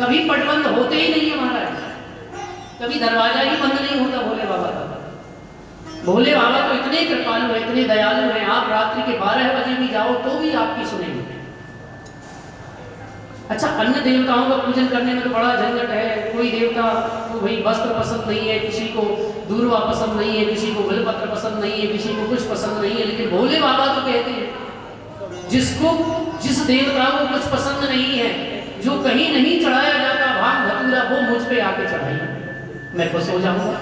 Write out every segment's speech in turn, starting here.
कभी पट बंद होते ही नहीं है महाराज, कभी दरवाजा ही बंद नहीं होता भोले बाबा का। भोले बाबा तो इतने कृपालु है, इतने दयालु हैं, आप रात्रि के 12 बजे भी जाओ तो भी आपकी सुनेंगे। अच्छा, अन्य देवताओं का पूजन करने में तो बड़ा झंझट है। कोई देवता को भाई वस्त्र पसंद नहीं है, किसी को दूर्वा पसंद नहीं है, किसी को बिलपत्र पसंद नहीं है, किसी को कुछ पसंद नहीं है, लेकिन भोले बाबा तो कहते हैं जिसको जिस देवता को कुछ पसंद नहीं है, जो कहीं नहीं चढ़ाया जाता भांग धतूरा, वो मुझ पे आके चढ़ाइए, मैं खुश हो जाऊंगा।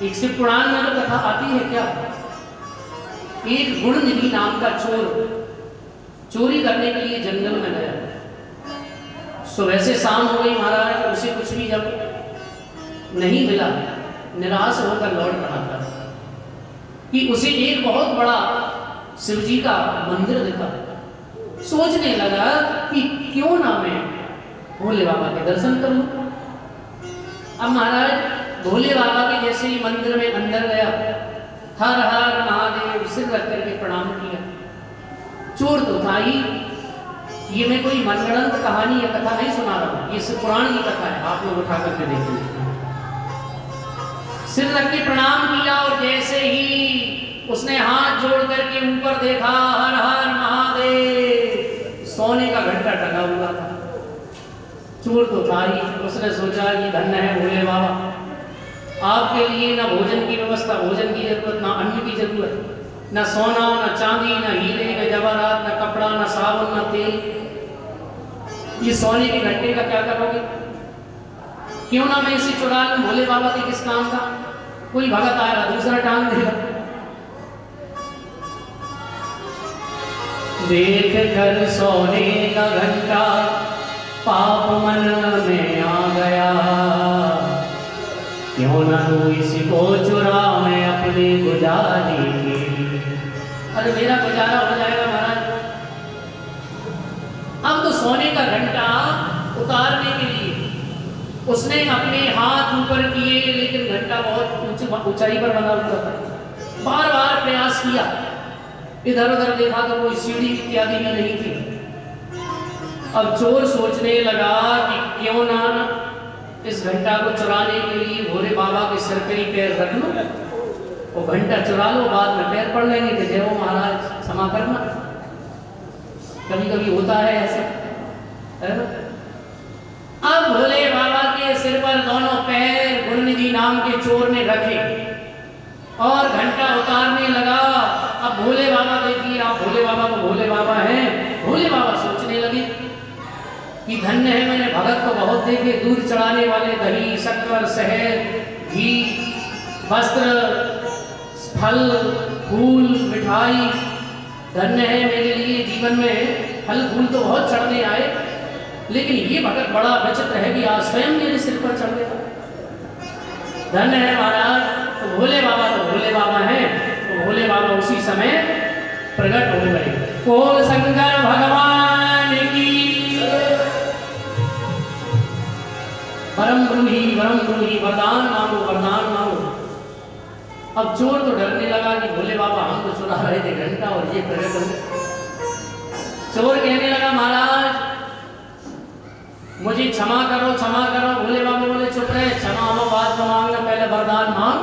एक शिव पुराण में तो कथा आती है क्या, एक गुण निधि नाम का चोर चोरी करने के लिए जंगल में गया। सुबह से शाम हो गई महाराज, उसे कुछ भी जब नहीं मिला, निराश होकर लौट रहा था कि उसे एक बहुत बड़ा शिवजी का मंदिर दिखा। सोचने लगा कि क्यों ना मैं भोले बाबा के दर्शन करूं। अब महाराज भोले बाबा के जैसे ही मंदिर में अंदर गया, हर हर महादेव सिर रख करके प्रणाम किया। चोर तो था ही, ये मैं कोई मनगढ़ंत कहानी या कथा नहीं सुना रहा हूं, ये सिर्फ पुराण की कथा है, आप लोग उठा करके देखिए। सिर रख के प्रणाम किया और जैसे ही उसने हाथ जोड़ करके ऊपर देखा, हर हर महादेव, सोने का घंटा टंगा हुआ था। चोर तो था ही, उसने सोचा कि धन्य है भोले बाबा, आपके लिए ना भोजन की व्यवस्था, भोजन की जरूरत, ना अन्न की जरूरत, ना सोना, ना चांदी, ना हीरे, ना जवाहरात, ना कपड़ा, ना साबुन, ना तेल। ये सोने के घंटे का क्या करोगे? क्यों ना मैं इसे चुरा लूं, भोले बाबा के किस काम का? कोई भगत आएगा दूसरा टांग देगा। देख कर सोने का घंटा पाप मन में आ गया, क्यों ना तू इसको चुरा, मैं अपने गुजारे के, अरे मेरा गुजारा हो जाएगा महाराज। अब तो सोने का घंटा उतारने के लिए उसने अपने हाथ ऊपर किए, लेकिन घंटा बहुत ऊंचाई पर बना हुआ था। बार बार प्रयास किया, इधर उधर देखा तो कोई सीढ़ी इत्यादि भी नहीं थी। अब चोर सोचने लगा कि क्यों ना इस घंटा को चुराने के लिए भोले बाबा के सिर पे ही पैर रख लो, वो घंटा चुरा लो, बाद में पैर पड़ लेंगे कि जय हो महाराज क्षमा करना। कभी कभी होता है ऐसे, है ना? अब भोले बाबा के सिर पर दोनों पैर गुणनिधि नाम के चोर ने रखे और घंटा उतारने लगा। अब भोले बाबा देखिए, आप भोले बाबा को भोले बाबा हैं, भोले बाबा सोचने लगे कि धन्य है, मैंने भगत को बहुत देखे, दूध चढ़ाने वाले, दही, शक्कर, शहद, घी, वस्त्र, फल, फूल, मिठाई, धन्य है मेरे लिए जीवन में फल फूल तो बहुत चढ़ने आए, लेकिन ये भगत बड़ा विचित्र है कि आज स्वयं मेरे सिर पर चढ़ गया। धन्य है महाराज, तो भोले बाबा हैं, तो भोले बाबा उसी समय प्रकट हो गए। बोल शंकर भगवान की, वरम ब्रूहि वरदान मांगो। अब चोर तो डरने लगा कि भोले बाबा हम तो चुरा रहे थे घंटा और ये प्रकट हो। चोर कहने लगा महाराज मुझे क्षमा करो। भोले बाबा बोले चुप रहे, क्षमा हो बाद में मांगना, पहले वरदान मांग।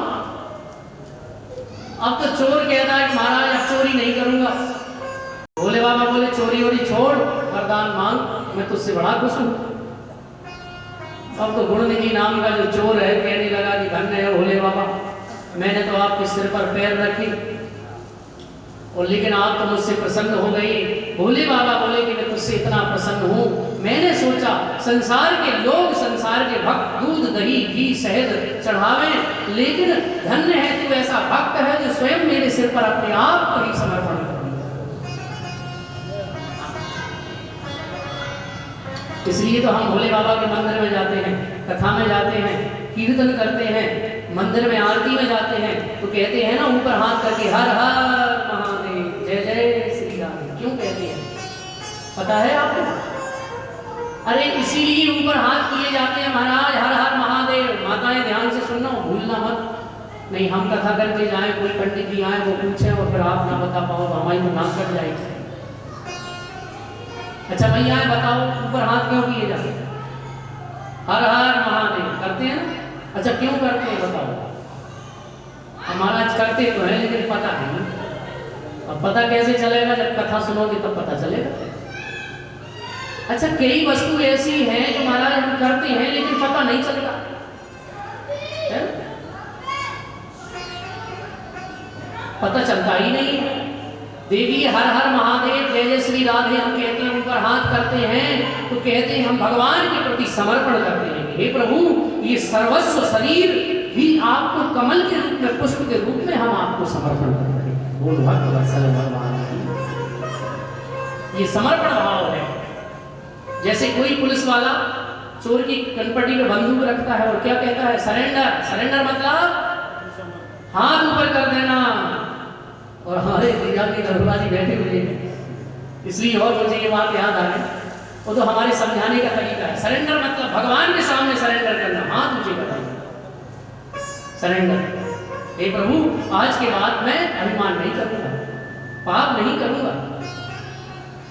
अब तो चोर कहता है कि महाराज अब चोरी नहीं करूंगा। भोले बाबा बोले चोरी वोरी छोड़, वरदान मांग, मैं तुझसे बड़ा खुश हूं। अब तो गुणनिधि नाम का जो चोर है कहने लगा कि धन्य है भोले बाबा, मैंने तो आपके सिर पर पैर रखे और लेकिन आप तो मुझसे प्रसन्न हो गई। भोले बाबा बोले कि मैं तुझसे इतना प्रसन्न हूँ, मैंने सोचा संसार के लोग, संसार के भक्त दूध, दही, घी, शहद चढ़ावे, लेकिन धन्य है तू ऐसा भक्त है जो स्वयं मेरे सिर पर अपने आप को ही समर्पण कर। इसलिए तो हम भोले बाबा के मंदिर में जाते हैं, कथा में जाते हैं, कीर्तन करते हैं, मंदिर में आरती में जाते हैं, तो कहते हैं ना ऊपर हाथ करके हर हर महादेव, जय जय श्री राम। क्यों कहते हैं पता है आपको? अरे इसीलिए ऊपर हाथ किए जाते हैं महाराज, हर हर महादेव। माताएं ध्यान से सुनना, भूलना मत। नहीं हम कथा करके जाएं, कोई पंडित जी आए वो पूछे और फिर आप ना बता पाओ तो हमारी तो नाक कट जाएगी। अच्छा भैया बताओ ऊपर हाथ क्यों किए जाते हैं? हर हर महादेव करते हैं ना? अच्छा क्यों करते हैं बताओ? हमारा आज करते तो है लेकिन पता नहीं। अब पता कैसे चलेगा? जब कथा सुनोगे तब पता चलेगा। अच्छा कई वस्तु ऐसी हैं जो महाराज हम करते हैं लेकिन पता नहीं चलता है? पता चलता ही नहीं है। देखिए हर हर महादेव जय जय श्री राधे हम कहते हैं, ऊपर हाथ करते हैं तो कहते हैं हम भगवान के प्रति समर्पण करते हैं। हे प्रभु ये सर्वस्व शरीर भी आपको कमल के रूप में, पुष्प के रूप में हम आपको समर्पण करते हैं। बोल भगवत्सल भगवान की। ये समर्पण भाव है। जैसे कोई पुलिस वाला चोर की कनपट्टी पे बंदूक रखता है और क्या कहता है? सरेंडर। सरेंडर मतलब हाथ ऊपर कर देना। और हमारे पंजाबी दरोगा जी बैठे हुए हैं इसलिए और मुझे ये बात याद आ गई। वो तो हमारे समझाने का तरीका है। सरेंडर मतलब भगवान के सामने सरेंडर करना, हाथ ऊंचे करना, सरेंडर। हे प्रभु आज के बाद मैं अभिमान नहीं करूंगा, पाप नहीं करूंगा,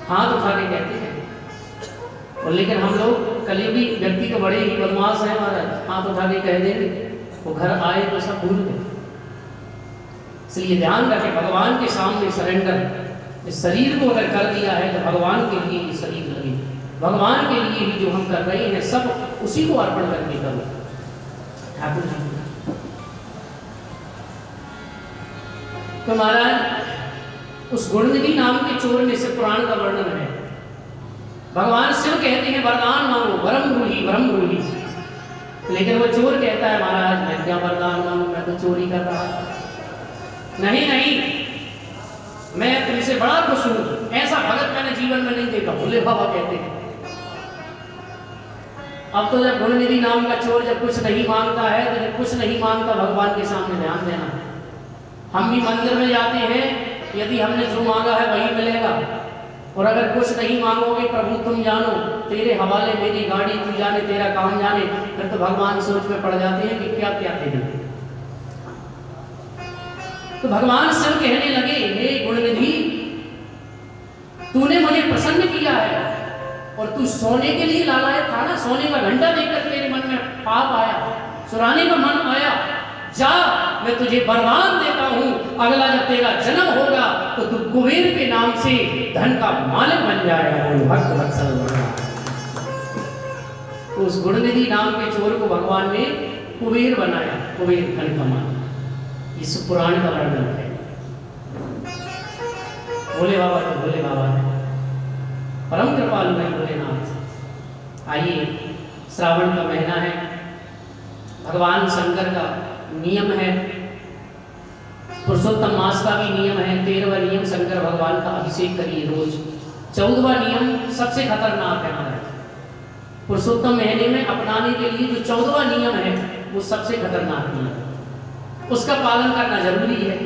हाथ उठा के कहते हैं। और लेकिन हम लोग कलयुगी व्यक्ति तो बड़े ही बदमाश हैं महाराज, हाथ उठा के कह देंगे, वो घर आए तो सब भूल गए। इसलिए ध्यान रखें भगवान के सामने सरेंडर। इस शरीर को अगर कर दिया है तो भगवान के लिए ये शरीर लगे, भगवान के लिए ही जो हम कर रहे हैं सब उसी को अर्पण करके करो। ठाकुर जी तो महाराज उस गुणनिधि नाम के चोर में से पुराण का वर्णन है। भगवान शिव कहते हैं वरदान मांगो, वरम ब्रूहि। लेकिन वो चोर कहता है महाराज मैं क्या वरदान मांगू, मैं तो चोरी कर रहा था। नहीं नहीं मैं तुमसे बड़ा खुश हूं, ऐसा भगत मैंने जीवन में नहीं देखा। भोले बाबा कहते हैं। अब तो जब गुणनिधि नाम का चोर जब कुछ नहीं मांगता है तो जब कुछ नहीं मांगता भगवान के सामने ध्यान देना। हम भी मंदिर में जाते हैं, यदि हमने जो मांगा है वही मिलेगा। और अगर कुछ नहीं मांगोगे प्रभु तुम जानो, तेरे हवाले मेरी गाड़ी तू जाने, तेरा काम जाने, फिर तो भगवान सोच में पड़ जाते हैं कि क्या क्या दे। तो भगवान शिव कहने लगे हे गुणनिधि तूने मुझे प्रसन्न किया है और तू सोने के लिए लालायत था ना, सोने का घंटा देखकर तेरे मन में पाप आया, चुराने का मन आया। जा मैं तुझे वरदान देता हूं, अगला जब तेरा जन्म होगा तो तू कुबेर के नाम से धन का मालिक बन जाएगा। भक्त वत्सल तो उस गुणनिधि नाम के चोर को भगवान ने कुबेर बनाया, कुबेर धन का मालिक। इस पुराण का वर्णन है। भोले बाबा तो भोले बाबा है, परम कृपालु है भोलेनाथ। आइए श्रावण का महीना है, भगवान शंकर का नियम है, पुरुषोत्तम मास का भी नियम है। 13वां नियम शंकर भगवान का अभिषेक करिए रोज। 14वां नियम सबसे खतरनाक है महाराज। पुरुषोत्तम महीने में अपनाने के लिए जो 14वां नियम है वो सबसे खतरनाक नियम है, उसका पालन करना जरूरी है।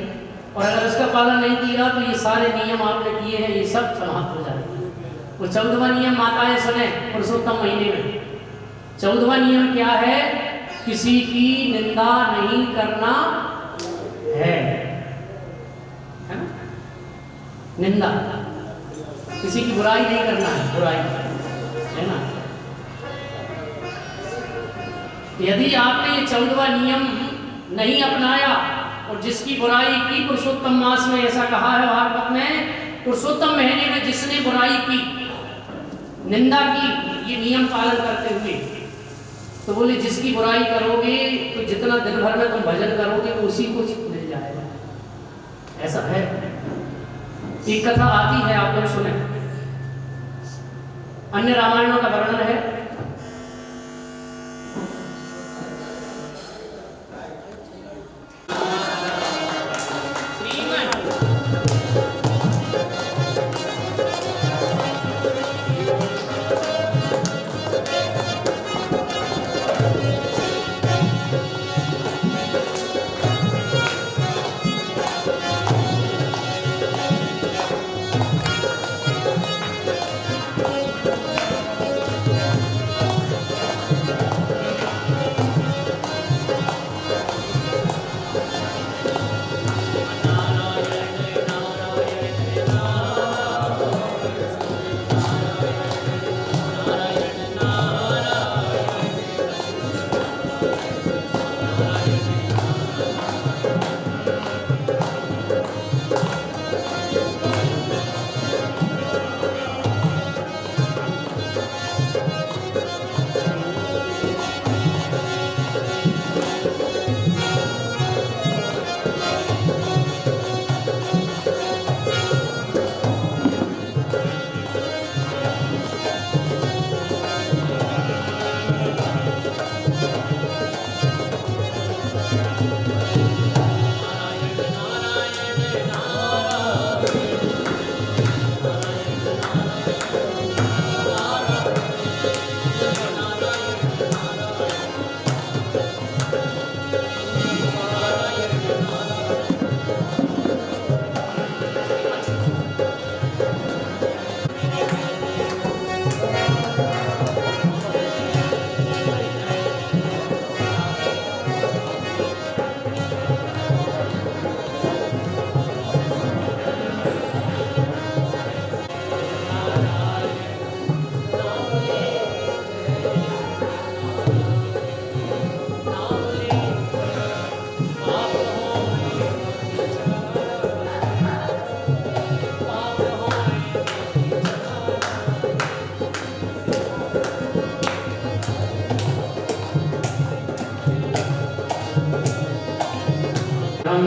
और अगर उसका पालन नहीं किया तो ये सारे नियम आपने किए हैं ये सब समाप्त हो जाएंगे। वो 14वां नियम माताएं सुने पुरुषोत्तम महीने में। 14वां नियम क्या है? किसी की निंदा नहीं करना है ना? निंदा, किसी की बुराई नहीं करना है, बुराई है ना। यदि आपने ये 14वां नियम नहीं अपनाया और जिसकी बुराई की, पुरुषोत्तम मास में ऐसा कहा है भागवत में, पुरुषोत्तम महीने में जिसने बुराई की, निंदा की, ये नियम पालन करते हुए, तो बोले जिसकी बुराई करोगे तो जितना दिन भर में तुम भजन करोगे वो उसी को मिल जाएगा। ऐसा है। एक कथा आती है, आप लोग सुने, अन्य रामायणों का वर्णन है।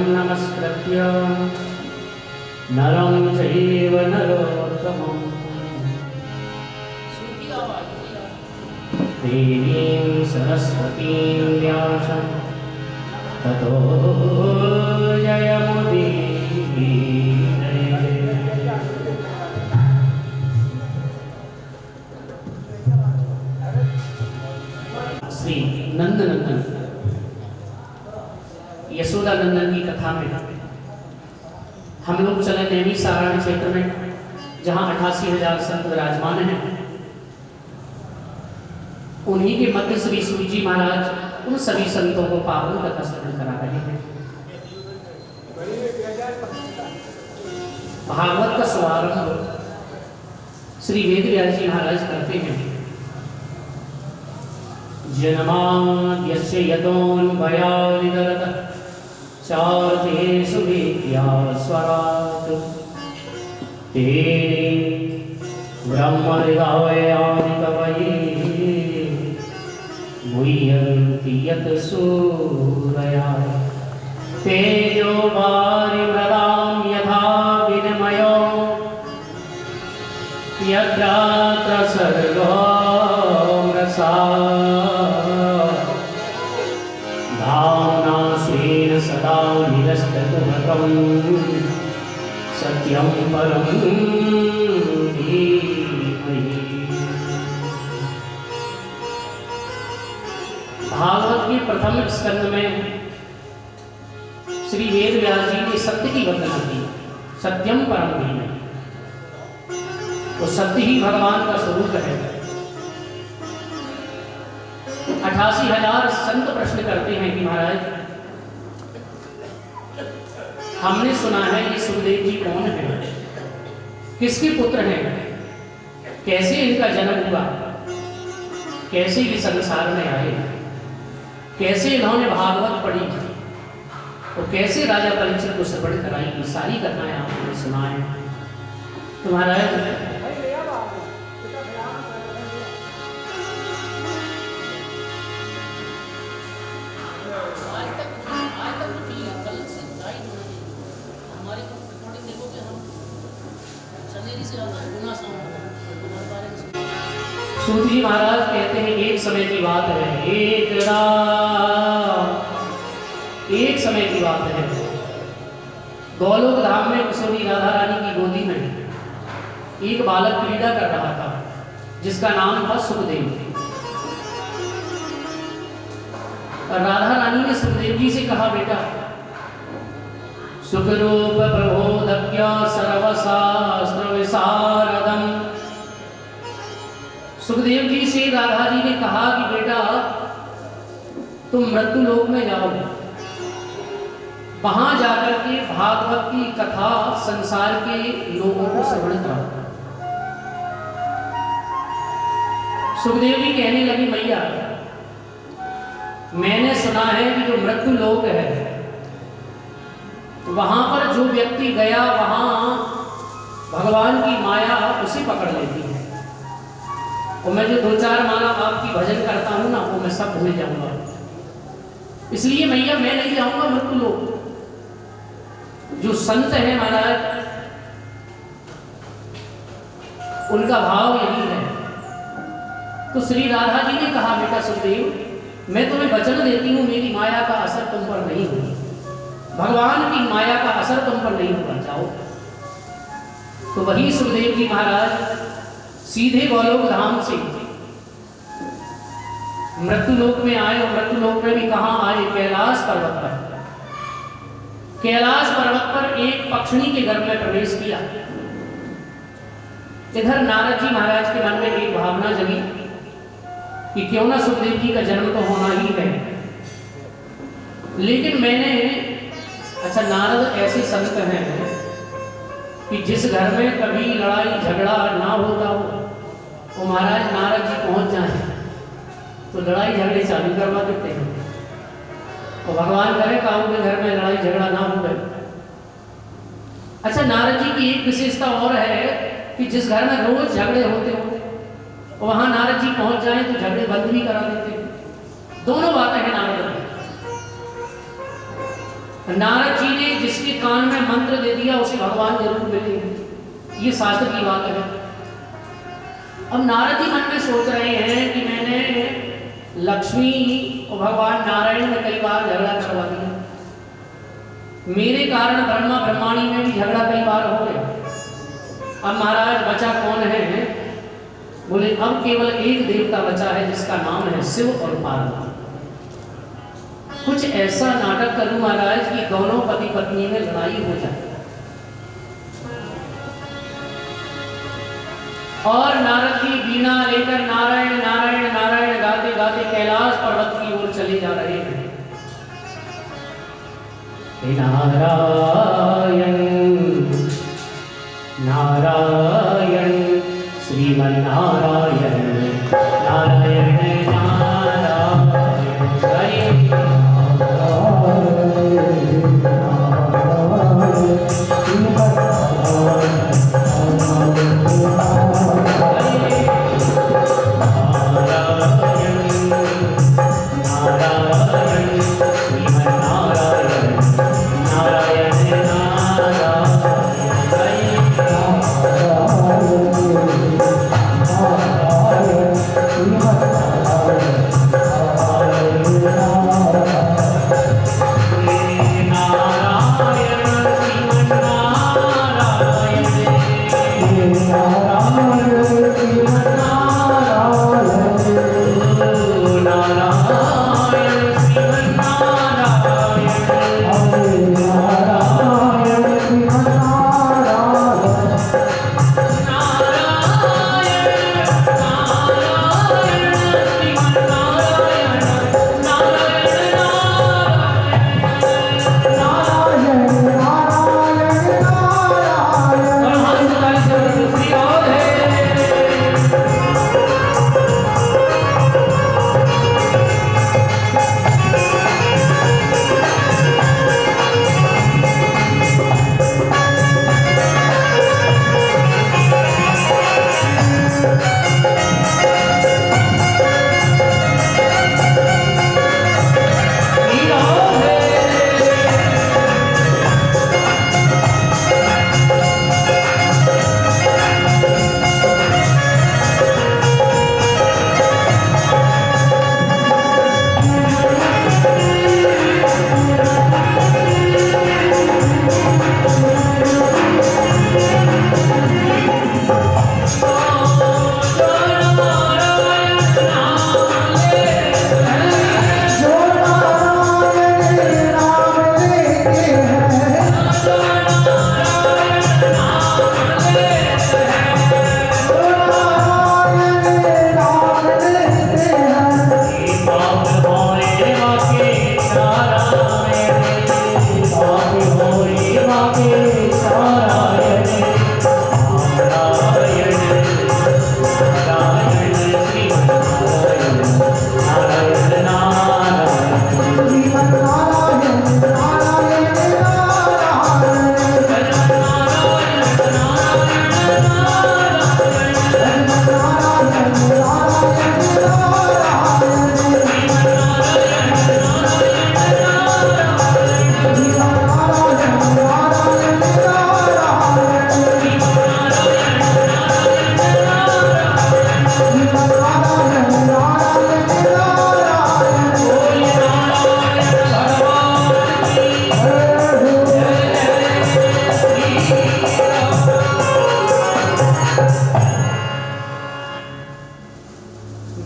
नमस्कृत्य नरं चैव नरोत्तमं देवीं सरस्वतीं व्यासं ततो जयमुदीरये। श्री नंदनंदन यशोदा नंदन की कथा में हम लोग चले नैमी सारण क्षेत्र में, जहाँ 88,000 संत विराजमान हैं। उन्हीं के मध्य श्री सूत जी महाराज उन सभी संतों को पावन कथा श्रवण करा रहे हैं। भागवत का शुभारंभ श्री वेदव्यास जी महाराज करते हैं। जन्माद्यस्य यतोऽन्वयादितरतः चार्थेषु विद्यास्वराट् तेने ब्रह्महृदायादिकवये मुह्यन्ति यत् सूरयः तेजो वारिमृदां यथा विनिमयो यत्रात्र सर्गो मृषा धाम्ना स्वेन सदा निरस्तकुहकं सत्यं परं धीमहि। भागवत के प्रथम स्कंद में श्री वेद व्यास जी ने सत्य की वंदना की। सत्यम परम धीमहि, वो सत्य ही भगवान का स्वरूप है। 88,000 संत प्रश्न करते हैं कि महाराज हमने सुना है ये सुखदेव जी कौन है, किसके पुत्र हैं, कैसे इनका जन्म हुआ, कैसे ये संसार में आए, कैसे इन्होंने भागवत पढ़ी और कैसे राजा परीक्षित को श्रवण कराई। ये सारी कथाएं आपने सुनाए। तो महाराज सूत जी महाराज कहते हैं एक समय की बात है, एक समय की बात है। गोलोक धाम में किशोरी राधा रानी की गोदी में एक बालक क्रीड़ा कर रहा था जिसका नाम था सुखदेव। राधा रानी ने सुखदेव जी से कहा, बेटा सुखरूप प्रबोधक्य सर्वशास्त्र विशारदम। सुखदेव जी से राधा जी ने कहा कि बेटा तुम मृत्यु लोक में जाओ, वहां जाकर के भागवत की कथा संसार के लोगों को श्रवण कराओ। सुखदेव जी कहने लगी, मैया मैंने सुना है कि जो मृत्यु लोक है वहां पर जो व्यक्ति गया वहां भगवान की माया उसे पकड़ लेती है और मैं जो 2-4 माला आपकी भजन करता हूं ना वो मैं सब भूल जाऊंगा। इसलिए मैया मैं नहीं जाऊंगा मृत्यु लोक। जो संत है महाराज उनका भाव यही है। तो श्री राधा जी ने कहा, बेटा सुखदेव मैं तुम्हें वचन देती हूँ, मेरी माया का असर तुम पर नहीं होगा, भगवान की माया का असर तुम पर नहीं होगा, जाओ। तो वही सुखदेव जी महाराज सीधे गोलोक धाम से मृत्यु लोक में आए और मृत्यु लोक में भी कहाँ आए, कैलाश पर्वत पर। कैलाश पर्वत पर एक पक्षिणी के घर में प्रवेश किया। इधर नारद जी महाराज के मन में एक भावना जगी कि क्यों ना सुखदेव जी का जन्म तो होना ही है, लेकिन मैंने अच्छा नारद ऐसे संत हैं कि जिस घर में कभी लड़ाई झगड़ा ना होता हो वो महाराज नारद जी पहुंच जाए तो लड़ाई झगड़े चालू करवा देते हैं। तो भगवान करे काऊ के घर में लड़ाई झगड़ा ना हो गए। अच्छा नारद जी की एक विशेषता और है कि जिस घर में रोज झगड़े होते हो वहां नारद जी पहुंच जाएं तो झगड़े बंद भी करा देते हैं। दोनों बातें हैं नारद जी। नारद जी ने जिसके कान में मंत्र दे दिया उसे भगवान जरूर मिले, ये शास्त्र की बात है। अब नारद जी मन में सोच रहे हैं कि मैंने लक्ष्मी और भगवान नारायण में कई बार झगड़ा करवा दिया, मेरे कारण ब्रह्मा ब्रह्माणी में भी झगड़ा कई बार हो गया, अब महाराज बचा कौन है? बोले अब केवल एक देवता बचा है जिसका नाम है शिव और पार्वती। कुछ ऐसा नाटक करूं महाराज कि दोनों पति पत्नी में लड़ाई हो जाए। और नारद जी बीना लेकर नारायण नारायण नारायण गाते गाते कैलाश पर्वत की ओर चले जा रहे हैं। नारायण नारायण श्रीमन्नारायण नारायण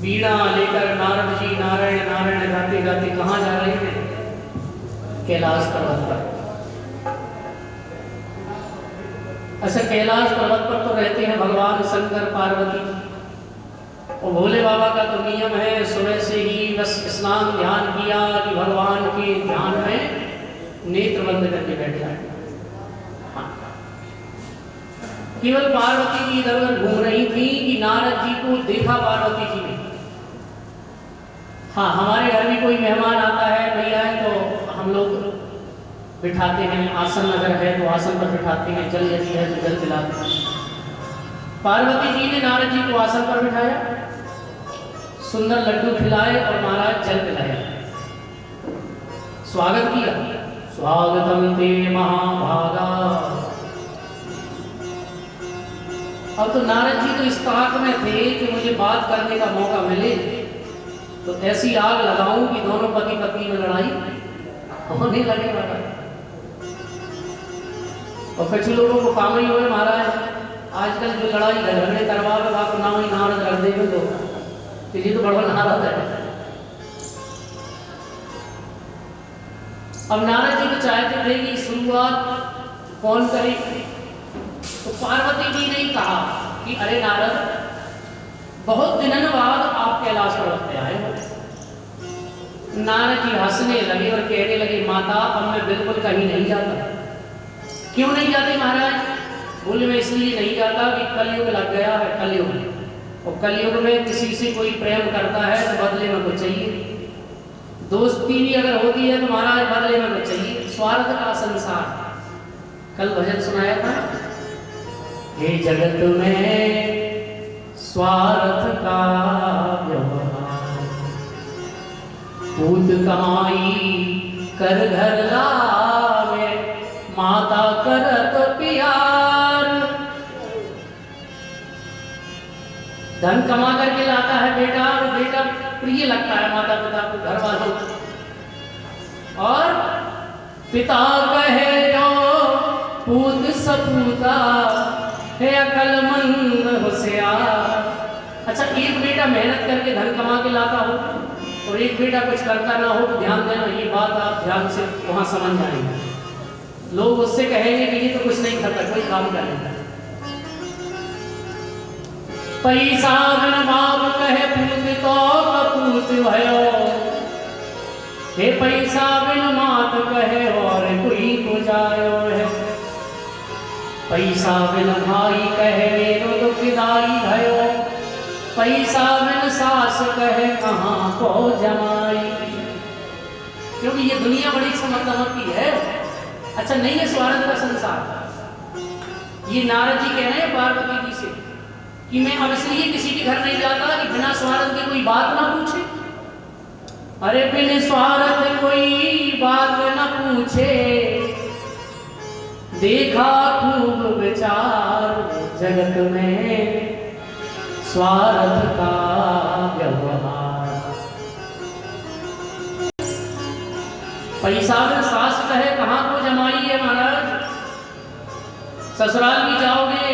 बीड़ा लेकर नारद जी नारायण नारायण गाते गाते कहाँ जा रहे हैं? कैलाश पर्वत पर। अच्छा, कैलाश पर्वत पर तो रहते हैं भगवान शंकर पार्वती, और भोले बाबा का तो नियम है सुबह से ही बस स्नान ध्यान किया कि भगवान के ध्यान में नेत्र बंद करके बैठ जाए। हाँ। केवल पार्वती जी इधर उधर घूम रही थी कि नारद जी को देखा पार्वती जी ने। हाँ, हमारे घर में कोई मेहमान आता है भैया है तो हम लोग बिठाते हैं, आसन अगर है तो आसन पर बिठाते हैं, जल यदि है तो जल दिलाते हैं। पार्वती जी ने नारद जी को आसन पर बिठाया, सुंदर लड्डू खिलाए और महाराज जल पिलाया, स्वागत किया। स्वागतम ते महाभागा। अब तो नारद जी तो इस ताक में थे कि मुझे बात करने का मौका मिले तो ऐसी आग लगाऊं कि दोनों पति पत्नी में लड़ाई होने लगे महाराज। और कुछ लोगों को काम ही हो महाराज, आजकल जो लड़ाई झगड़े करवा के बाप नाम ही नारद रख देंगे तो ये तो बड़ा नारद है। अब नारद जी को चाहते थे कि शुरुआत कौन करे, तो पार्वती जी ने कहा कि अरे नारद, बहुत दिनों बाद आप कैलाश पर्वत पे आए हो। नारद जी हंसने लगे और कहने लगे माता, अब मैं बिल्कुल कहीं नहीं जाता। क्यों नहीं जाते महाराज? बोले मैं इसलिए नहीं जाता कि कलयुग लग गया है, कलयुग। और कलयुग में किसी से कोई प्रेम करता है तो बदले में कुछ चाहिए, दोस्ती भी अगर होती है तो महाराज बदले में कुछ चाहिए। स्वार्थ का संसार। कल भजन सुनाया था, हे जगत में स्वार्थ का व्यवहार, पूत कमाई कर घर लावे, माता करत प्यार। धन कमा करके लाता है बेटा, और बेटा प्रिय लगता है माता पिता को, घर वालों को। और पिता कहे जो पूत सपूता है, अकलमंद होशियार। अच्छा, एक बेटा मेहनत करके धन कमा के लाता हो और एक बेटा कुछ करता ना हो तो ध्यान देना, ये बात आप ध्यान से वहां समझ जाएंगे। लोग उससे कहेंगे कि ये तो कुछ नहीं करता, कोई काम करेगा। पैसा बिन बाप कहे पूत तो कपूत भयो, हे पैसा बिन मात कहे और कोई को जायो है। पैसा बिन भाई कहे मेरो दुखदाई भयो, पैसा बिन सास कहे कहाँ को जमाई। क्योंकि ये दुनिया बड़ी चमकदमकी है। अच्छा, नहीं है स्वार्थ का संसार। ये नारद जी कह रहे हैं पार्वती जी से कि मैं अब इसलिए किसी के घर नहीं जाता कि बिना स्वार्थ के कोई बात ना पूछे। अरे बिन स्वार्थ कोई बात ना पूछे, देखा खूब विचार, जगत में स्वार्थ का व्यवहार। पैसा में सास कहे कहाँ को जमाई है महाराज। ससुराल भी जाओगे,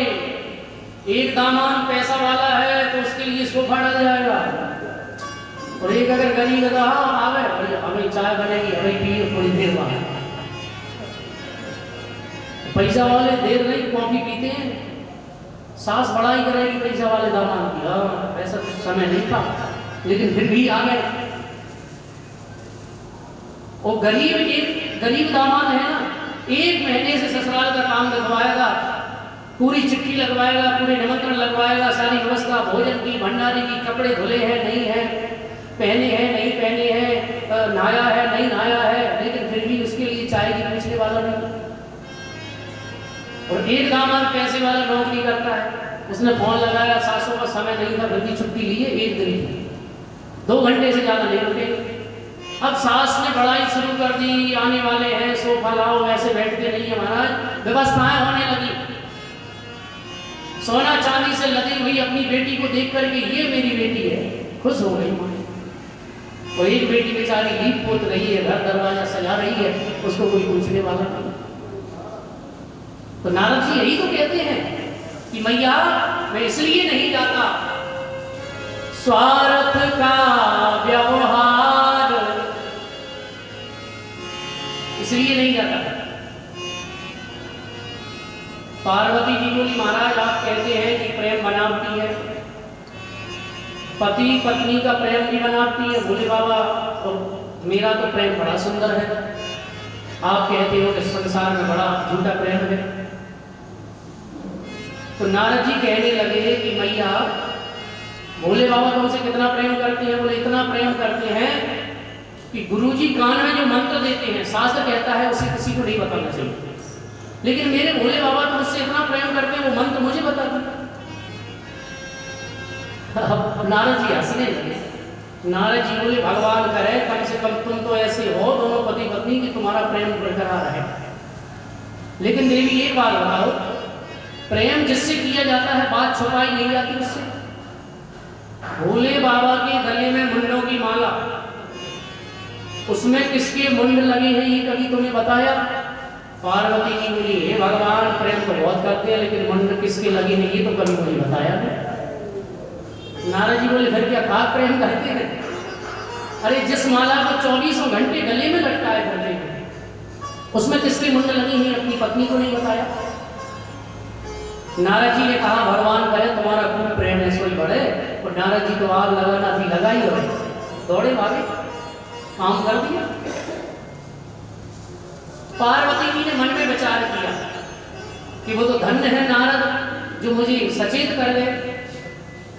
एक दामाद पैसा वाला है तो उसके लिए सोफा डल जाएगा, और एक अगर गरीब है आवे हमें चाय बनेगी, हमें पिए थोड़ी देर बाद। पैसा वाले देर नहीं कॉफी पीते हैं, सास बड़ाई करेगी पैसा वाले दामाद की, हाँ ऐसा समय नहीं था लेकिन फिर भी आ गए। और गरीब दामाद है ना, एक महीने से ससुराल का काम लगवाएगा, पूरी चिट्ठी लगवाएगा, पूरे निमंत्रण लगवाएगा, सारी व्यवस्था भोजन की, भंडारे की, कपड़े धुले हैं नहीं है, पहने हैं नहीं पहने हैं, नहाया है नहीं नहाया है, लेकिन फिर भी उसके लिए चाय की पूछने वाला नहीं। और एक दामाद पैसे वाला नौकरी करता है, उसने फोन लगाया, सासों का समय नहीं था, फिर भी छुट्टी ली है, एक दिन 2 घंटे से ज्यादा नहीं रुके। अब सास ने बड़ाई शुरू कर दी, आने वाले हैं सोफा लाओ, वैसे बैठते नहीं है महाराज। व्यवस्थाएं होने लगी, सोना चांदी से लदी हुई अपनी बेटी को देख करके ये मेरी बेटी है, खुश हो गई मां। और एक बेटी बेचारी लीप पोत रही है, घर दरवाजा सजा रही है, उसको कोई पूछने वाला नहीं। तो नारद जी यही तो कहते हैं कि मैया मैं इसलिए नहीं जाता, स्वार्थ का व्यवहार इसलिए नहीं जाता। पार्वती जी बोली महाराज आप कहते हैं कि प्रेम बनावटी है, पति पत्नी का प्रेम भी बनावटी है। बोले बाबा और मेरा तो प्रेम बड़ा सुंदर है, आप कहते हो कि संसार में बड़ा झूठा प्रेम है। तो नारद जी कहने लगे कि मैया भोले बाबा तुमसे कितना प्रेम करते हैं? बोले इतना प्रेम करते हैं कि गुरुजी कान में जो मंत्र देते हैं, शास्त्र कहता है उसे किसी को नहीं बताना चाहिए, लेकिन मेरे भोले बाबा तो मुझसे इतना प्रेम करते हैं वो मंत्र मुझे बता दो। नारद जी हंसने लगे, नारद जी बोले भगवान करे कम से कम तुम तो ऐसे हो दोनों पति पत्नी कि तुम्हारा प्रेम बरकरार रहे। लेकिन देवी एक बात बताओ, प्रेम जिससे किया जाता है बात छुपाई नहीं जाती उससे। भोले बाबा के गले में मुंडों की माला, उसमें किसके मुंड लगे हैं ये कभी तुम्हें बताया? पार्वती जी बोली हे भगवान प्रेम तो बहुत करते हैं लेकिन मुंड किसके लगे हैं ये तो कभी मुझे बताया नहीं। नारद जी बोले फिर क्या खाक प्रेम करते हैं? अरे जिस माला को 24 घंटे गले में लटकाए करते हैं उसमें किसके मुंड लगी हैं अपनी पत्नी को नहीं बताया। नारद जी ने कहा भगवान करे तुम्हारा खूब प्रेम है सोई बढ़े। और नारद जी तो आग लगाना थी लगाई और दौड़े भागे काम कर दिया। पार्वती जी ने मन में विचार किया कि वो तो धन्य है नारद जो मुझे सचेत कर दे,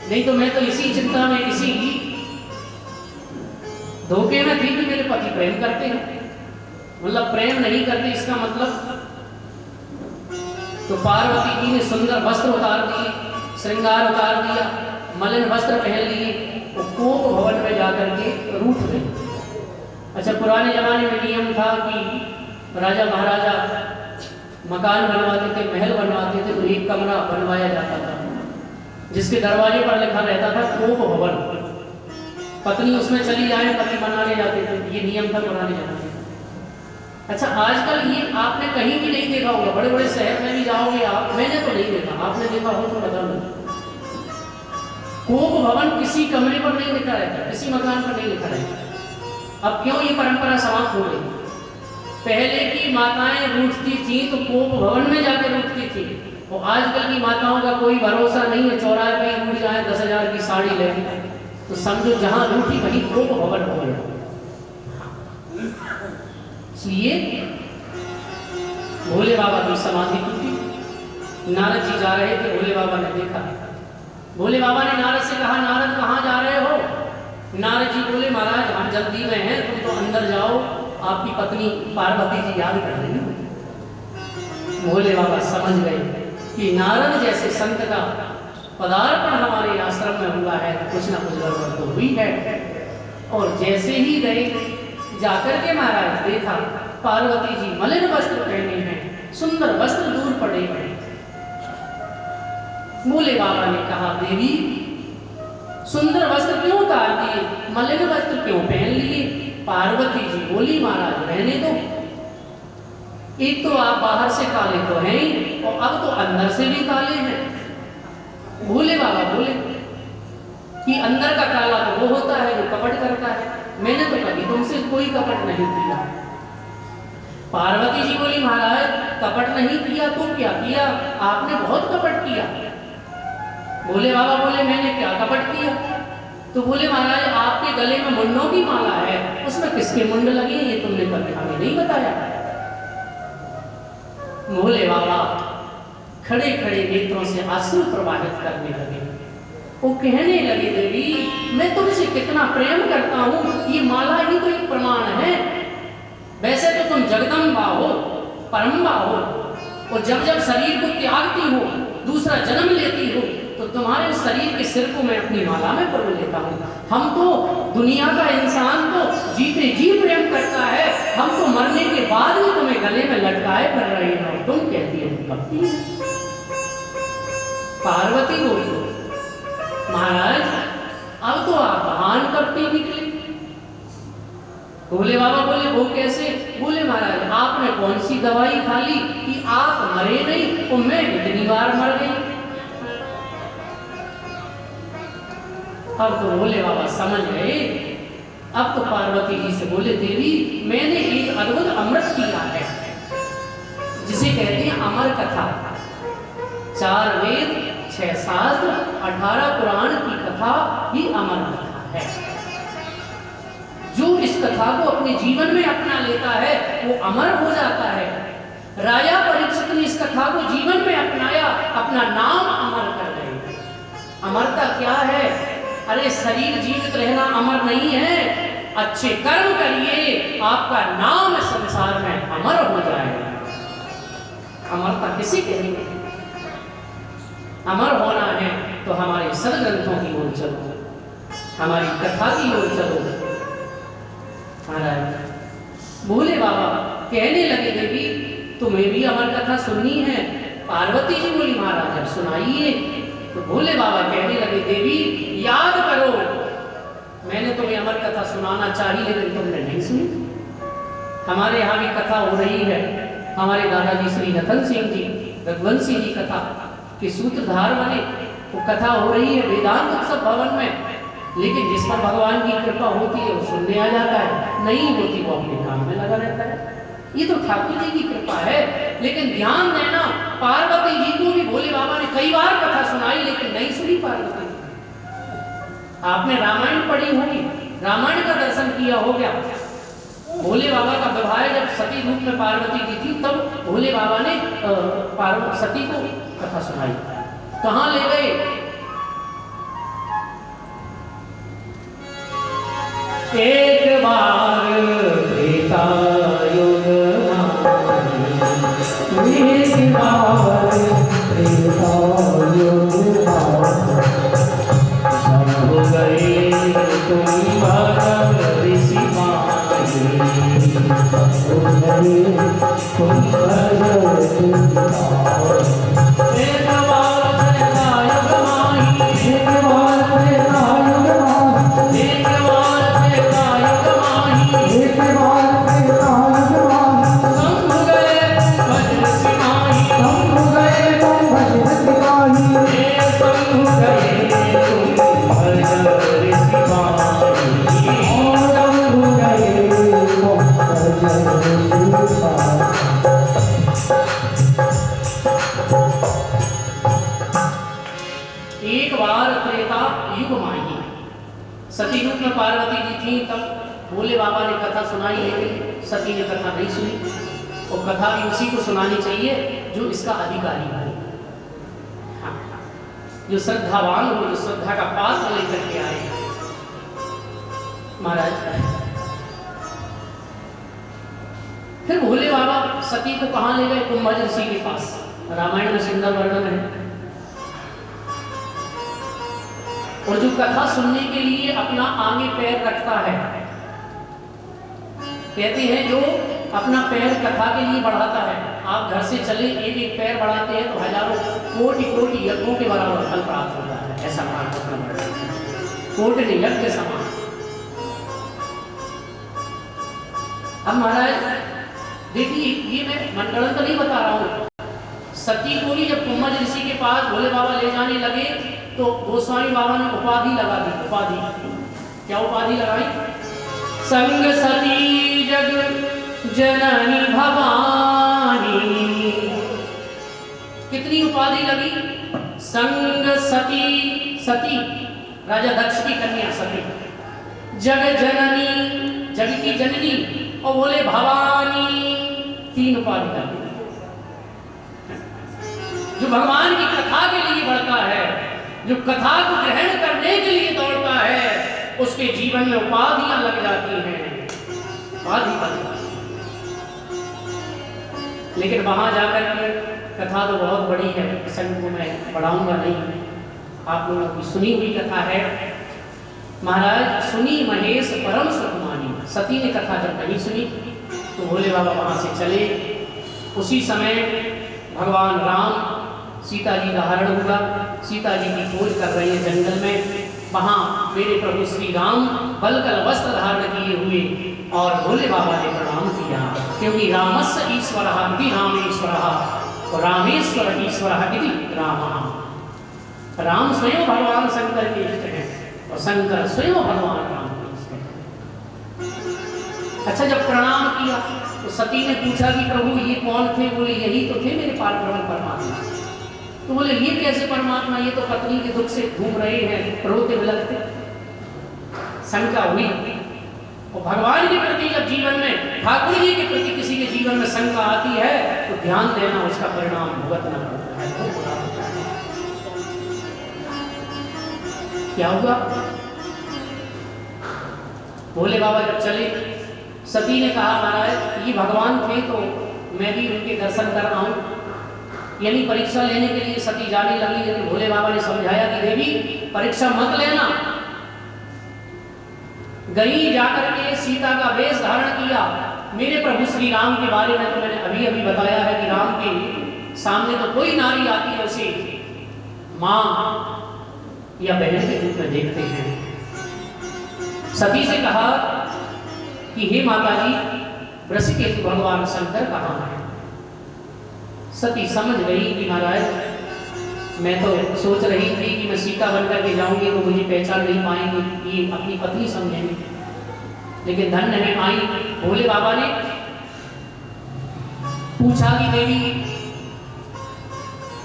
नहीं तो मैं तो इसी चिंता में इसी धोखे में थी कि मेरे पति प्रेम करते हैं, मतलब प्रेम नहीं करते इसका मतलब। तो पार्वती जी ने सुंदर वस्त्र उतार दिए, श्रृंगार उतार दिया, मलिन वस्त्र पहन लिए और कोप भवन में जाकर के रूठ गए। अच्छा पुराने जमाने में नियम था कि राजा महाराजा मकान बनवाते थे, महल बनवाते थे तो एक कमरा बनवाया जाता था जिसके दरवाजे पर लिखा रहता था कोप भवन। पत्नी उसमें चली जाए पति बनाने जाते थे, ये नियम था पुराने जमाने में। अच्छा आजकल ये आपने कहीं भी नहीं देखा होगा, बड़े बड़े शहर में भी जाओगे आप, मैंने तो नहीं देखा, आपने देखा हो तो बता दो। कोप भवन किसी कमरे पर नहीं लिखा रहता, किसी मकान पर नहीं लिखा रहता। अब क्यों ये परंपरा समाप्त हो गई? पहले की माताएं रूठती थी तो कोप भवन में जाकर रूठती थी, और आजकल की माताओं का कोई भरोसा नहीं है, चौराहे पे रूठ जाए 10,000 की साड़ी ले तो समझो जहां रूठी वहीं कोप भवन हो गया। इसलिए भोले बाबा की समाधि टूटी। नारद जी जा रहे थे, भोले बाबा ने देखा। भोले बाबा ने नारद से कहा नारद कहाँ जा रहे हो? नारद जी बोले महाराज हम जल्दी में हैं, तुम तो अंदर जाओ, आपकी पत्नी पार्वती जी याद कर रही है। भोले बाबा समझ गए कि नारद जैसे संत का पदार्पण हमारे आश्रम में हुआ है तो कुछ ना कुछ गड़बड़ तो हुई है। और जैसे ही गए जाकर के महाराज देखा पार्वती जी मलिन वस्त्र पहने हैं, सुंदर वस्त्र दूर पड़े हैं। भोले बाबा ने कहा देवी सुंदर वस्त्र क्यों उतार दिए, मलिन वस्त्र क्यों पहन लिए? पार्वती जी बोली महाराज रहने दो, एक तो आप बाहर से काले तो हैं ही और अब तो अंदर से भी काले हैं। भोले बाबा बोले कि अंदर का काला तो वो होता है जो कपट करता है, मैंने तो कभी तुमसे कोई कपट नहीं किया। पार्वती जी बोली महाराज कपट नहीं किया तो क्या किया? आपने बहुत कपट किया। भोले बाबा बोले मैंने क्या कपट किया? तो बोले महाराज आपके गले में मुंडों की माला है, उसमें किसके मुंड लगे ये तुमने कभी हमें नहीं बताया। भोले बाबा खड़े खड़े नेत्रों से आंसू प्रवाहित करने लगे। वो कहने लगे देवी मैं तुमसे कितना प्रेम करता हूँ, ये माला ही तो एक प्रमाण है। वैसे तो तुम जगदम्बा हो, परम्बा हो, और जब जब शरीर को त्यागती हो, दूसरा जन्म लेती हो, तो तुम्हारे शरीर के सिर को मैं अपनी माला में परो लेता हूँ। हम तो दुनिया का इंसान तो जीते जी प्रेम करता है, हम तो मरने के बाद भी तुम्हें गले में लटकाए कर रहे हैं और तुम कहती हो भक्ति। पार्वती बोली महाराज अब तो आप महान करते निकले। भोले बाबा बोले वो कैसे? बोले महाराज आपने कौन सी दवाई खा ली कि आप मरे नहीं और मैं इतनी बार मर गई। अब तो भोले बाबा समझ गए। अब तो पार्वती जी से बोले देवी मैंने एक अद्भुत अमृत किया है जिसे कहते हैं अमर कथा। 4 वेद 6 शास्त्र 18 पुराण की कथा ही अमर कथा है। जो इस कथा को अपने जीवन में अपना लेता है वो अमर हो जाता है। राजा परीक्षित ने इस कथा को जीवन में अपनाया, अपना नाम अमर कर गए। अमरता क्या है? अरे शरीर जीवित रहना अमर नहीं है, अच्छे कर्म करिए आपका नाम संसार में अमर हो जाएगा। अमरता किसे कहेंगे? अमर होना है तो हमारे सदग्रंथों की ओर चलो। हमारी कथा की ओर चलो। महाराज भोले बाबा कहने लगे, देवी तुम्हें भी अमर कथा सुननी है? पार्वती जी बोली, महाराज अब सुनाइए। तो भोले बाबा कहने लगे, देवी याद करो, मैंने तुम्हें अमर कथा सुनाना चाहिए लेकिन तुमने नहीं सुनी। हमारे यहाँ भी कथा हो रही है। हमारे दादाजी श्री नथन सिंह जी रघुवंशी जी कथा के सूत्रधार बने, वो कथा हो रही है वेदांत उत्सव भवन में। लेकिन जिस पर भगवान की कृपा होती है वो सुनने आ जाता है, नहीं होती वो अपने काम में लगा रहता है। ये तो ठाकुर जी की कृपा है। लेकिन ध्यान देना, पार्वती जी को भी भोले बाबा ने कई बार कथा सुनाई लेकिन नहीं सुनी पार्वती जी। आपने रामायण पढ़ी होगी, रामायण का दर्शन किया हो गया। भोले बाबा का विवाह जब सती रूप में पार्वती जी थी तब भोले बाबा ने सती को कथा सुनाई। कहाँ ले गए? एक बार त्रेता युग एक बार त्रेता युग हो गए तुम भगत ऋषि एक बार त्रेता युग माही, सती रूप में पार्वती जी थी तब भोले बाबा ने कथा सुनाई लेकिन सती ने कथा नहीं सुनी। और कथा भी उसी को सुनानी चाहिए जो इसका अधिकारी हो, हाँ, जो श्रद्धावान हो, जो श्रद्धा का पात्र लेकर के आए। महाराज फिर भोले बाबा सती को कहाँ ले गए? कुंभज ऋषि के पास। रामायण में सुंदर वर्णन है। और जो कथा सुनने के लिए अपना आगे पैर रखता है, कहते हैं जो अपना पैर कथा के लिए बढ़ाता है, आप घर से चले एक एक पैर बढ़ाते हैं तो हजारों कोटि कोटि यज्ञों के बराबर फल प्राप्त होता है। ऐसा प्रार्थना बढ़ता है, कोटि यज्ञ समान। अब महाराज देखिए, ये मैं मनगढ़ंत तो नहीं बता रहा हूँ। सती को भी जब कुंभज ऋषि के पास भोले बाबा ले जाने लगे तो गोस्वामी बाबा ने उपाधि लगा दी। उपाधि क्या उपाधि लगाई? संग सती जग जननी भवानी। कितनी उपाधि लगी? संग सती, सती राजा दक्ष की कन्या सती, जग जननी जग की जननी, और बोले भवानी, तीन उपाधि लगी। जो भगवान की कथा के लिए बढ़ता है, जो कथा को ग्रहण करने के लिए दौड़ता है, उसके जीवन में उपाधियां लग जाती हैं, उपाधि बन जाती है। लेकिन वहां जाकर के कथा तो बहुत बड़ी है, संग को मैं बढ़ाऊंगा नहीं, आप लोगों की सुनी हुई कथा है। महाराज सुनी महेश परम सुखमानी। सती ने कथा जब नहीं सुनी तो भोले बाबा वहां से चले। उसी समय भगवान राम सीता जी का हरण हुआ, सीता जी की खोज कर रहे हैं जंगल में। वहाँ मेरे प्रभु श्री राम बलकल वस्त्र धारण किए हुए और भोले बाबा ने प्रणाम किया, क्योंकि रामस्य ईश्वरः इति रामेश्वरः और रामेश्वर ईश्वरः इति रामः। राम स्वयं भगवान शंकर के इष्ट हैं और शंकर स्वयं भगवान राम के इष्ट हैं। अच्छा, जब प्रणाम किया तो सती ने पूछा कि प्रभु ये कौन थे? बोले यही तो थे मेरे पारब्रह्म परमात्मा। तो बोले ये कैसे परमात्मा? ये तो पत्नी के दुख से घूम रहे हैं, रोते बिलखते। शंका हुई। और भगवान के प्रति जब जीवन में, ठाकुर जी के प्रति किसी के जीवन में शंका आती है तो ध्यान देना, उसका परिणाम भुगतना पड़ता है। क्या हुआ? भोले बाबा जब चले, सती ने कहा महाराज ये भगवान थे तो मैं भी उनके दर्शन कर आऊं। यानी परीक्षा लेने के लिए सती जाने लगी, लेकिन भोले बाबा ने समझाया कि देवी परीक्षा मत लेना, गई जाकर के सीता का वेश धारण किया। मेरे प्रभु श्री राम के बारे में तो मैंने अभी अभी बताया है कि राम के सामने तो कोई नारी आती है उसे मां या बहन के रूप में देखते हैं। सती से कहा कि हे माता जी, ऋषिकेश भगवान शंकर कहाँ है? सती समझ गई कि महाराज मैं तो सोच रही थी कि मैं सीता बनकर के जाऊंगी तो मुझे पहचान नहीं पाएंगे, ये अपनी पत्नी समझेंगे, लेकिन धन्य है आई। भोले बाबा ने पूछा कि देवी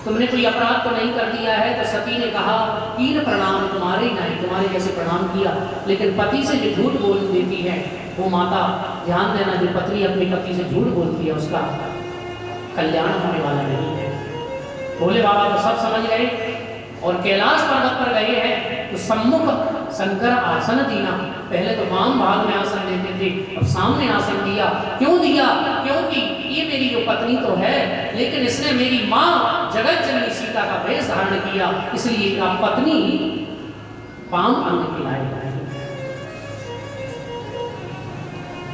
तुमने कोई अपराध तो नहीं कर दिया है? तो सती ने कहा कीन प्रणाम तुम्हारे ही नहीं, तुम्हारे जैसे प्रणाम किया, लेकिन पति से जो झूठ बोल देती है वो माता ध्यान देना, जो पत्नी अपने पति से झूठ बोलती है उसका कल्याण होने वाला नहीं है। भोले बाबा तो सब समझ गए और कैलाश पर्वत पर गए हैं तो सम्मुख शंकर आसन दीना। पहले तो वाम भाग में आसन देते थे, अब सामने आसन दिया। क्यों दिया? क्योंकि ये मेरी जो पत्नी तो है, लेकिन इसने मेरी माँ जगत जननी सीता का वेश धारण किया, इसलिए आप पत्नी वाम अंग की लायक है।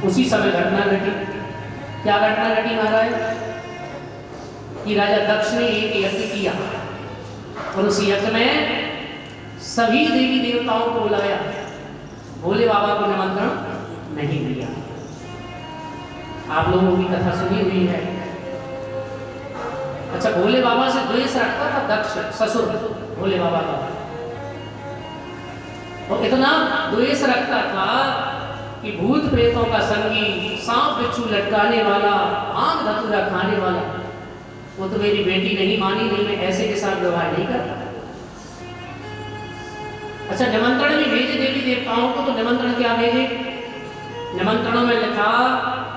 उसी समय घटना घटी। क्या घटना घटी महाराज? कि राजा दक्ष ने एक यज्ञ किया और उस यज्ञ में सभी देवी देवताओं को बुलाया, भोले बाबा को निमंत्रण नहीं दिया। आप लोगों की कथा सुनी हुई है। अच्छा, भोले बाबा से द्वेष रखता था दक्ष, ससुर भोले बाबा का, और इतना द्वेष रखता था कि भूत प्रेतों का संगी, सांप बिच्छू लटकाने वाला, आम धतूरा खाने वाला, वो तो मेरी बेटी नहीं मानी, नहीं मैं ऐसे के साथ व्यवहार नहीं करता। अच्छा, निमंत्रण भी भेजे देवी देवताओं को, तो निमंत्रण क्या भेजे? निमंत्रणों में लिखा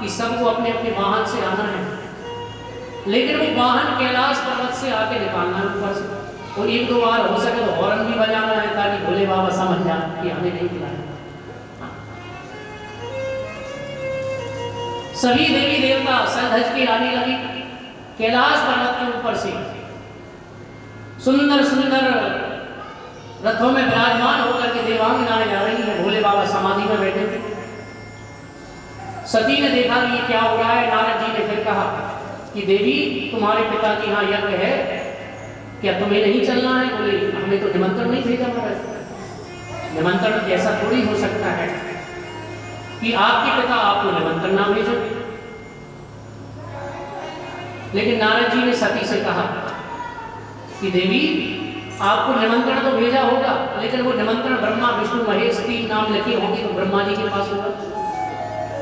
कि सबको अपने अपने वाहन से आना है, लेकिन वो वाहन कैलाश पर्वत से आके निकालना है ऊपर से, और एक दो बार हो सके तो हॉर्न भी बजाना है ताकि भोले बाबा समझ जाए कि हमें नहीं बुलाया। सभी देवी देवता सज के आने लगे कैलाश पर्वत के ऊपर से। सुंदर सुंदर रथों में विराजमान होकर के देवांगनाएं जा रही हैं, भोले बाबा समाधि में बैठे थे। सती ने देखा कि ये क्या हो रहा है। नारद जी ने फिर कहा कि देवी तुम्हारे पिता के यहाँ यज्ञ है, क्या तुम्हें नहीं चलना है? बोले हमें तो निमंत्रण नहीं भेजा महाराज। निमंत्रण ऐसा थोड़ी हो सकता है कि आपके पिता आपको निमंत्रण ना भेजो। लेकिन नारद जी ने सती से कहा कि देवी आपको निमंत्रण तो भेजा होगा, लेकिन वो निमंत्रण ब्रह्मा विष्णु महेश 3 नाम लिखे होंगे तो ब्रह्मा जी के पास होगा।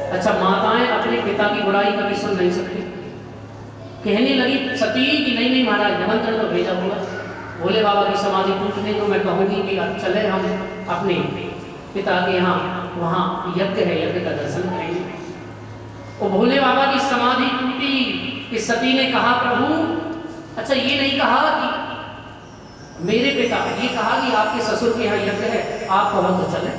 अच्छा, माताएं अपने पिता की बुराई कभी सुन नहीं सकती। कहने लगी सती कि नहीं नहीं महाराज, निमंत्रण तो भेजा होगा। भोले बाबा की समाधि टूटने को मैं कहूंगी कि अब चले हम अपने पिता के यहाँ, वहाँ यज्ञ है, यज्ञ का दर्शन करेंगे। और भोले बाबा की समाधि टूटी कि सती ने कहा प्रभु, अच्छा ये नहीं कहा कि मेरे पिता, ये कहा कि आपके ससुर के यहाँ यज्ञ है, आप कहो तो चले।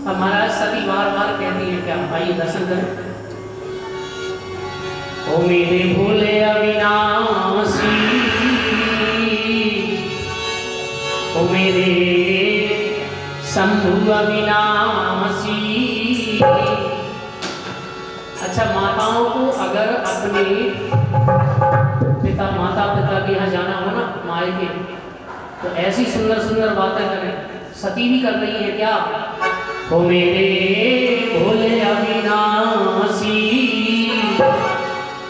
अब महाराज सती बार बार कहती है क्या? आइए दर्शन करें। ओ मेरे भोले अविनाशी, ओ मेरे शंभु अविनाशी। अच्छा, माताओं को अगर अपने माता पिता के यहाँ जाना हो ना, माए के, तो ऐसी सुंदर सुंदर बातें करें। सती भी कर रही है क्या? ओ मेरे भोले अविनाशी,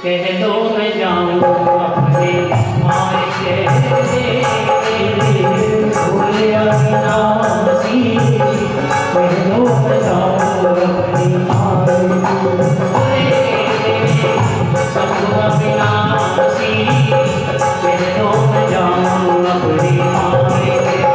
कह दो मैं जाऊं अपने माए के। भोले अविनाशी, कह दो मैं जाऊं अपनी माए के। शंभु अविनाशी, कह दो मैं जाऊं अपनी माए के।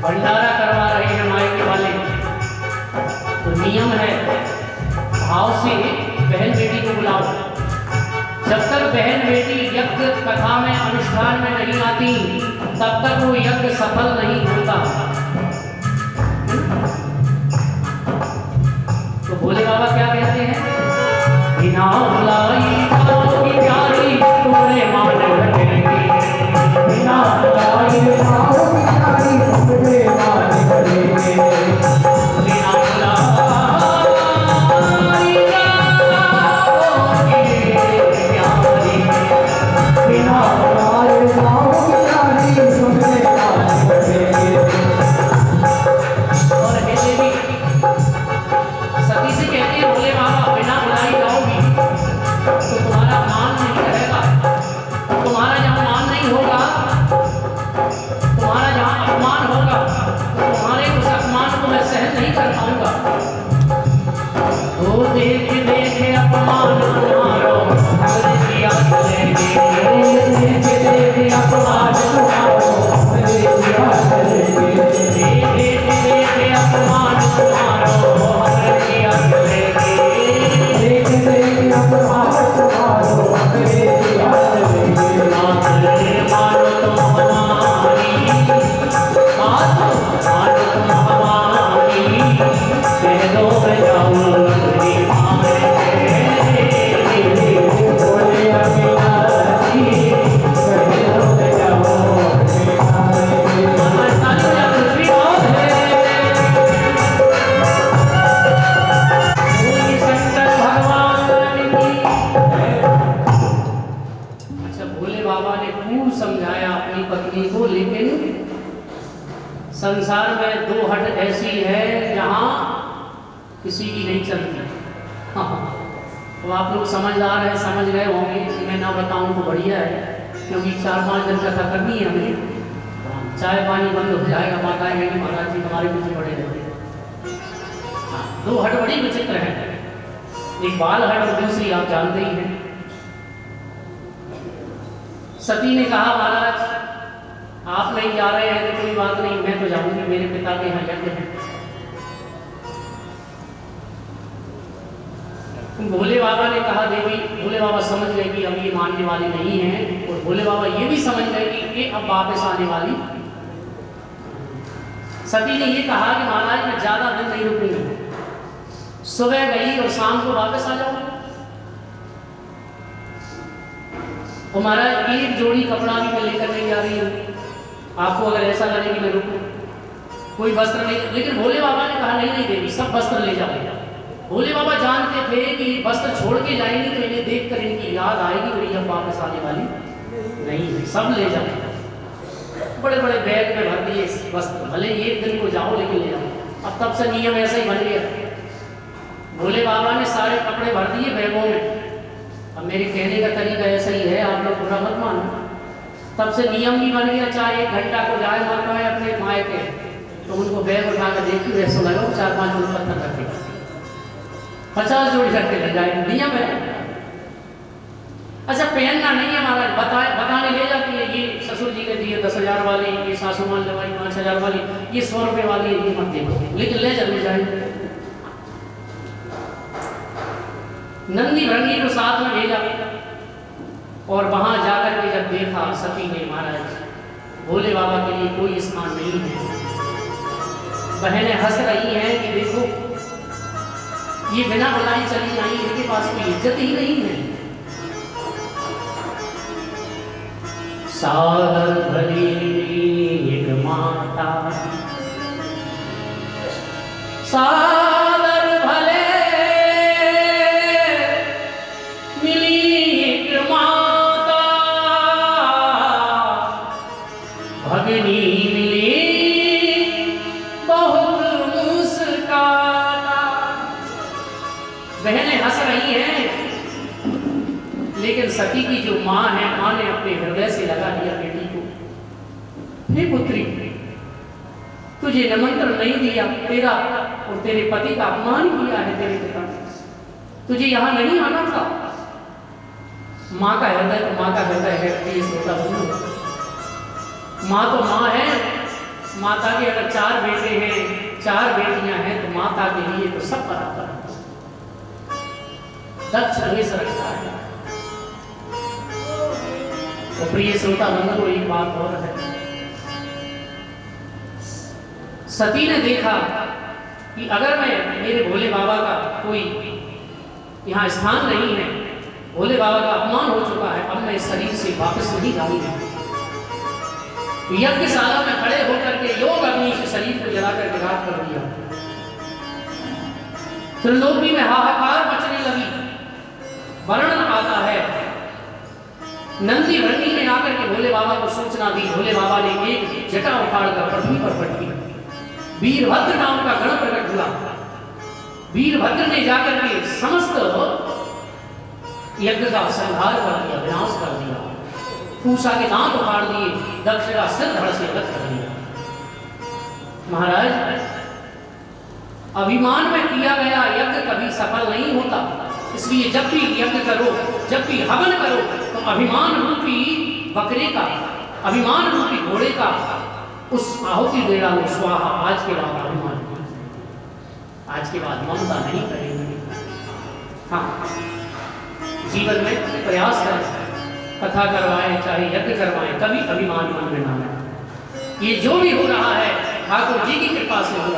भंडारा करवा रहे हैं मायके वाले, तो नियम है भाव से बहन बेटी को बुलाओ। जब तक बहन बेटी यज्ञ कथा में अनुष्ठान में नहीं आती तब तक वो यज्ञ सफल नहीं होता। तो भोले बाबा क्या कहते हैं, बिना बुलाई जाओगी प्यारी तुम्हारे मान करेंगे, बिना बुलाई जाओगी प्यारी तुम्हारे मान करेंगे, बिना बुलाई जाओगी प्यारी, बिना बुलाई जाओगी प्यारी तुम्हारे मान करेंगे। और कहते भी सती से कहते हैं भोले बाबा बिना बुलाई जाओगी तो तुम्हारा मान नहीं रहेगा, तुम्हारा जहाँ मान नहीं होगा, तुम्हारा जहाँ अपमान होगा तो तुम्हारे उस अपमान को मैं सहन नहीं कर पाऊंगा। तो देख देखे अपमान तुम्हारो हमरे जिया चलेंगे, देख देखे अपमान तुम्हारो हमरे जिया चलेंगे, देख देखे अपमान तुम्हारो हमरे जिया चलेंगे, देख देखे अपमान तुम्हारो हमरे जिया चलेंगे। मानो तुम हमारी, मानो तुम हमारी, कह दो मैं जाऊं तेरी माए, बोले अमीना जी, कह दो मैं जाऊं तेरी माए। शंकर भगवान की। अच्छा, भोले बाबा ने खूब समझाया अपनी पत्नी को, लेकिन संसार में दो हट ऐसी है जहां किसी की नहीं चलती। हाँ, तो आप लोग समझदार हैं, समझ गए होंगे, मैं ना बताऊं तो बढ़िया है, क्योंकि 4-5 दिन कथा करनी है हमें। चाय पानी बंद हो जाएगा, माता आएंगे महाराज जी हमारे पीछे पड़े रहते हैं। दो हट बड़ी विचित्र है, एक बाल हट और दूसरी आप जानते ही हैं। सती ने कहा महाराज आप नहीं जा रहे हैं तो कोई बात नहीं, मैं तो जाऊंगी, मेरे पिता के यहाँ यज्ञ है। भोले बाबा ने कहा देवी, भोले बाबा समझ गए कि अब ये मानने वाली नहीं है, और भोले बाबा ये भी समझ गए कि ये अब वापस आने वाली। सती ने ये कहा कि महाराज मैं ज्यादा दिन नहीं रुकूंगी, सुबह गई और शाम को वापस आ जाऊंगी। और महाराज एक जोड़ी कपड़ा भी मैं लेकर नहीं जा रही हूँ, आपको अगर ऐसा लगे कि मैं रुकूं, कोई वस्त्र नहीं। लेकिन भोले बाबा ने कहा नहीं नहीं देवी, सब वस्त्र ले जाओ। भोले बाबा जानते थे कि वस्त्र छोड़ के जाएंगे तो इन्हें देखकर इनकी याद आएगी मेरी अब वापस आने वाली नहीं, सब ले जाओ। बड़े बड़े बैग में भर दिए वस्त्र, भले एक दिन को जाओ लेकिन ले जाओ। अब तब से नियम ऐसा ही बन गया, भोले बाबा ने सारे कपड़े भर दिए बैगों में। अब मेरे कहने का तरीका ऐसा ही है, आप लोग बुरा मत मानो। तब से नियम भी बन गया, चाहे 1 घंटा को जाए माता है अपने मायके तो उनको बैग उठा कर देखी वैसे लगाओ, 4-5 जोड़ी पत्थर रखे, 50 जोड़ी रख के ले जाए, नियम है। अच्छा, पहनना नहीं है महाराज, बताने ले जाती है, ये ससुर जी ने दिए 10,000 वाली, ये सासू मान लगाई 5,000 वाली, ये 100 रुपये वाली है, ये मत देखो, लेकिन ले जरूर जाए। नंदी भृंगी को साथ में भेजा और वहां जाकर के जब देखा सती ने महाराज भोले बाबा के लिए कोई स्थान नहीं है। बहनें हंस रही हैं कि देखो ये बिना बुलाई चली आई, इनके पास कोई इज्जत ही नहीं है। सादर भली एक माता, सादर भले मिली एक माता, भगनी मिली बहुत मुस्काता। बहनें हंस रही हैं, लेकिन सती की जो माँ है, माँ ने अपने हृदय से लगा दिया बेटी को, हे पुत्री तुझे निमंत्रण नहीं दिया, तेरा और तेरे पति का अपमान किया है तेरे पिता, तुझे यहाँ नहीं आना था। माँ का हृदय तो माँ का हृदय है, प्लीज होता बोलो। माँ तो माँ है, माता के अगर 4 बेटे हैं, 4 बेटियां हैं, तो माता के लिए तो सब बराबर है। दक्ष हमेशा रखता है। तो प्रिय श्रोता बंधु, एक बात और है। सती ने देखा कि अगर मैं, मेरे भोले बाबा का कोई यहाँ स्थान नहीं है, भोले बाबा का अपमान हो चुका है, अब मैं इस शरीर से वापस नहीं जाऊंगी। यज्ञशाला में खड़े होकर के योग अग्नि से शरीर को जलाकर विराट कर दिया। त्रिलोकी में हाहाकार मचने लगी। वर्णन आता है, नंदी भरनी ने आकर के भोले बाबा को सूचना दी। भोले बाबा ने एक जटा उखाड़कर पृथ्वी पर पटकी। वीरभद्र नाम का गण प्रकट हुआ। वीरभद्र ने जाकर के समस्त यज्ञ का संहार कर दिया, विनाश कर दिया। पूषा के दांत उखाड़ दिए, दक्ष का सिर धड़ से अलग कर दिया। महाराज, अभिमान में किया गया यज्ञ कभी सफल नहीं होता। इसलिए जब भी यज्ञ करो, जब भी हवन करो, तो अभिमान रूपी बकरे का, अभिमान रूपी घोड़े का उस आहुति दे डालो, स्वाहा। आज के बाद अभिमान, आज के बाद ममता नहीं करेंगे। हाँ, जीवन में प्रयास करें, कथा करवाएं, चाहे यज्ञ करवाएं, कभी अभिमान मन में ना आए। ये जो भी हो रहा है ठाकुर जी की कृपा से हो रहा है।